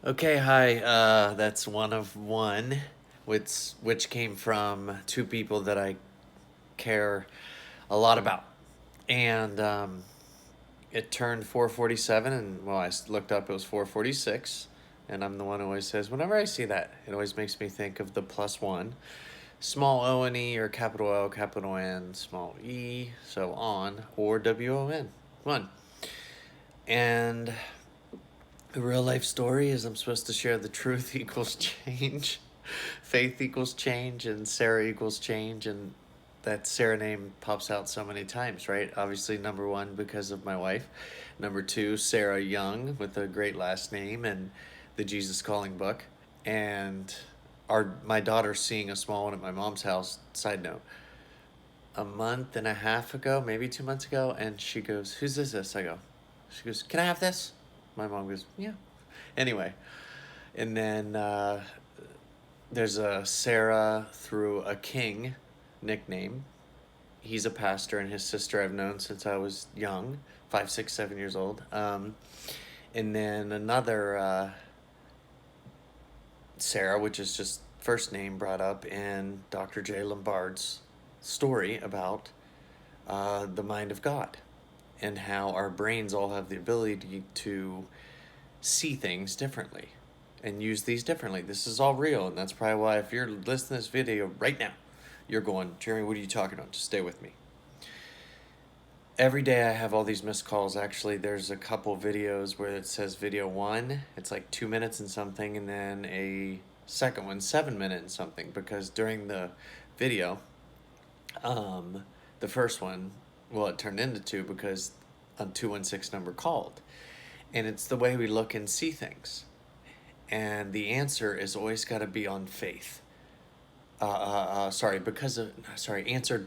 Okay, hi. That's one of one, which came from two people that I care a lot about, and it turned 4:47, and well, looked up, it was 4:46, and I'm the one who always says whenever I see that, it always makes me think of the plus one, small O and E, or capital O, capital N, small E, so on, or WON, one, and the real life story is I'm supposed to share the truth equals change, faith equals change, and Sarah equals change. And that Sarah name pops out so many times, right? Obviously, number one, because of my wife. Number two, Sarah Young with a great last name and the Jesus Calling book. And my daughter seeing a small one at my mom's house, side note, a month and a half ago, maybe 2 months ago, and she goes, "Whose is this?" She goes, "Can I have this?" My mom goes, "Yeah." Anyway, and then there's a Sarah through a King nickname. He's a pastor, and his sister I've known since I was young, 5, 6, 7 years old. And then another Sarah, which is just first name brought up in Dr. J. Lombard's story about the mind of God and how our brains all have the ability to see things differently and use these differently. This is all real, and that's probably why if you're listening to this video right now, you're going, "Jeremy, what are you talking about? Just stay with me." Every day I have all these missed calls. Actually, there's a couple videos where it says video one, it's like 2 minutes and something, and then a second one, 7 minutes and something, because during the video, the first one, well, it turned into two because a 216 number called. And it's the way we look and see things. And the answer is always got to be on faith. Answered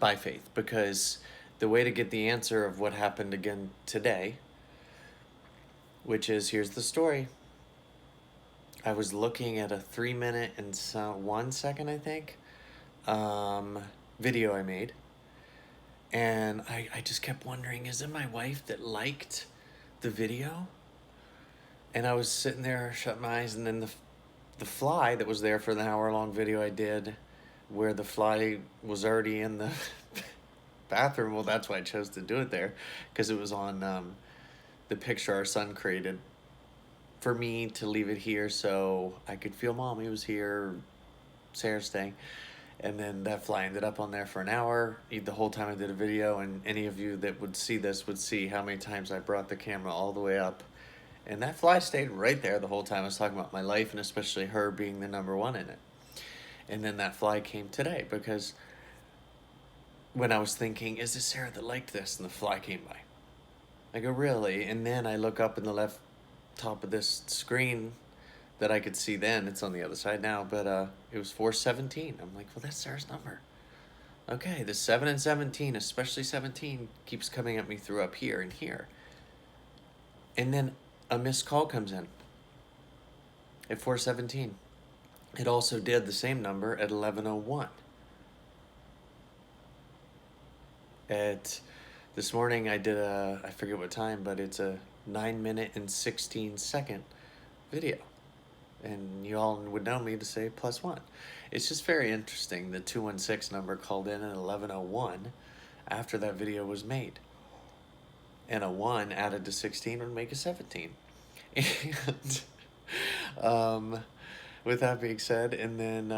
by faith, because the way to get the answer of what happened again today, which is, here's the story. I was looking at a 3 minute and 1 second, I think, video I made. And I just kept wondering, is it my wife that liked the video? And I was sitting there, shut my eyes, and then the fly that was there for the hour-long video I did, where the fly was already in the bathroom. Well, that's why I chose to do it there, because it was on the picture our son created for me to leave it here so I could feel Mommy was here, Sarah's staying. And then that fly ended up on there for an hour the whole time I did a video, and any of you that would see this would see how many times I brought the camera all the way up. And that fly stayed right there the whole time I was talking about my life, and especially her being the number one in it. And then that fly came today, because when I was thinking, is it Sarah that liked this? And the fly came by. I go, really? And then I look up in the left top of this screen that I could see then. It's on the other side now, but it was 417. I'm like, well, that's Sarah's number. Okay, the 7 and 17, especially 17, keeps coming at me through up here and here. And then a missed call comes in at 417. It also did the same number at 1101. This morning I did I forget what time, but it's a 9 minute and 16 second video. And you all would know me to say +1. It's just very interesting. The 216 number called in at 1101 after that video was made. And a 1 added to 16 would make a 17. And with that being said, and then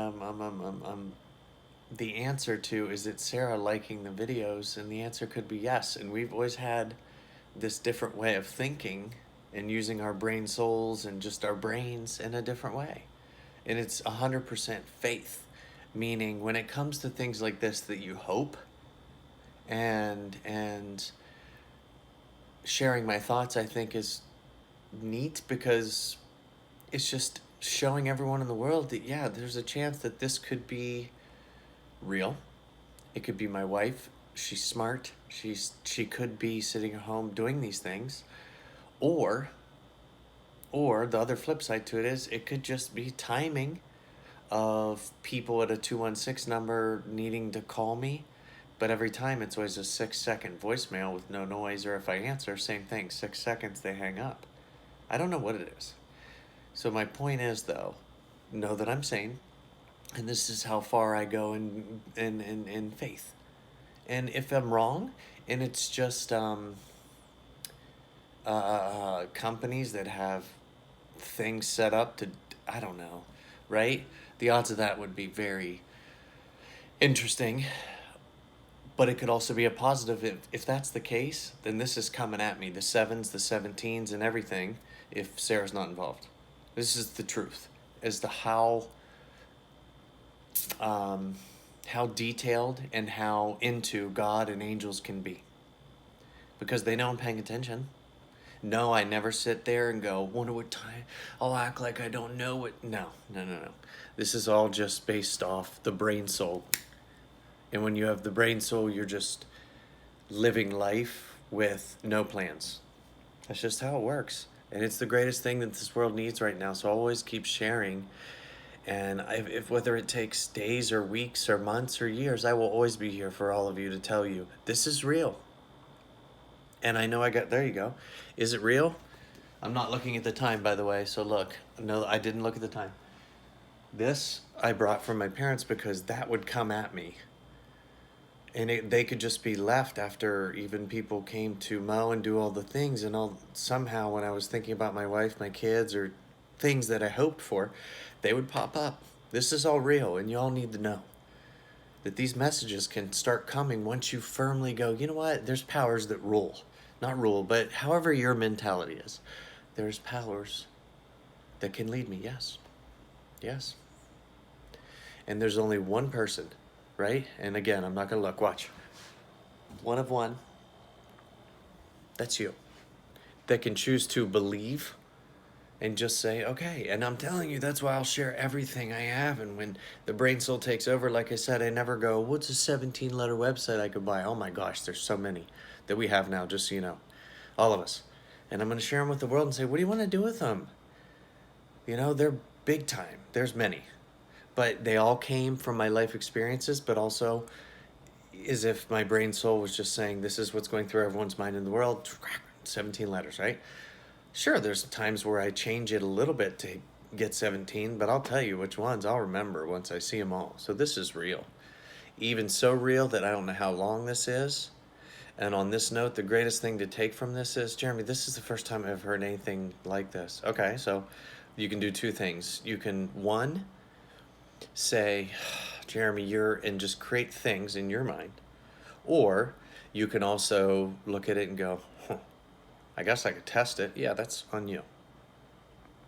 the answer to, is it Sarah liking the videos? And the answer could be yes. And we've always had this different way of thinking and using our brain souls and just our brains in a different way. And it's 100% faith, meaning when it comes to things like this that you hope, and sharing my thoughts, I think, is neat, because it's just showing everyone in the world that, yeah, there's a chance that this could be real. It could be my wife. She's smart. She could be sitting at home doing these things. Or the other flip side to it is, it could just be timing of people at a 216 number needing to call me, but every time it's always a 6-second voicemail with no noise, or if I answer, same thing, 6 seconds, they hang up. I don't know what it is. So my point is, though, know that I'm sane, and this is how far I go in faith. And if I'm wrong, and it's just companies that have things set up to, I don't know, right? The odds of that would be very interesting. But it could also be a positive. If that's the case, then this is coming at me. The 7s, the 17s, and everything, if Sarah's not involved. This is the truth, as to how detailed and how into God and angels can be. Because they know I'm paying attention. No, I never sit there and go, wonder what time, I'll act like I don't know what. No. This is all just based off the brain soul. And when you have the brain soul, you're just living life with no plans. That's just how it works. And it's the greatest thing that this world needs right now. So I'll always keep sharing. And if whether it takes days or weeks or months or years, I will always be here for all of you to tell you, this is real. And I know there you go. Is it real? I'm not looking at the time, by the way. So look, no, I didn't look at the time. This I brought from my parents because that would come at me. And they could just be left after even people came to mow and do all the things. And somehow when I was thinking about my wife, my kids, or things that I hoped for, they would pop up. This is all real, and y'all need to know that these messages can start coming once you firmly go, you know what, there's powers that rule. Not rule, but however your mentality is. There's powers that can lead me, yes. Yes. And there's only one person, right? And again, I'm not going to look. Watch. One of one. That's you. That can choose to believe and just say, okay. And I'm telling you, that's why I'll share everything I have. And when the brain soul takes over, like I said, I never go, what's a 17-letter website I could buy? Oh my gosh, there's so many that we have now, just so you know. All of us. And I'm going to share them with the world and say, what do you want to do with them? You know, they're big time. There's many. But they all came from my life experiences, but also as if my brain soul was just saying, this is what's going through everyone's mind in the world. 17 letters, right? Sure, there's times where I change it a little bit to get 17, but I'll tell you which ones I'll remember once I see them all. So this is real. Even so real that I don't know how long this is. And on this note, the greatest thing to take from this is, Jeremy, this is the first time I've heard anything like this. Okay, so you can do two things. You can, one, say, Jeremy, and just create things in your mind. Or you can also look at it and go, I guess I could test it. Yeah, that's on you.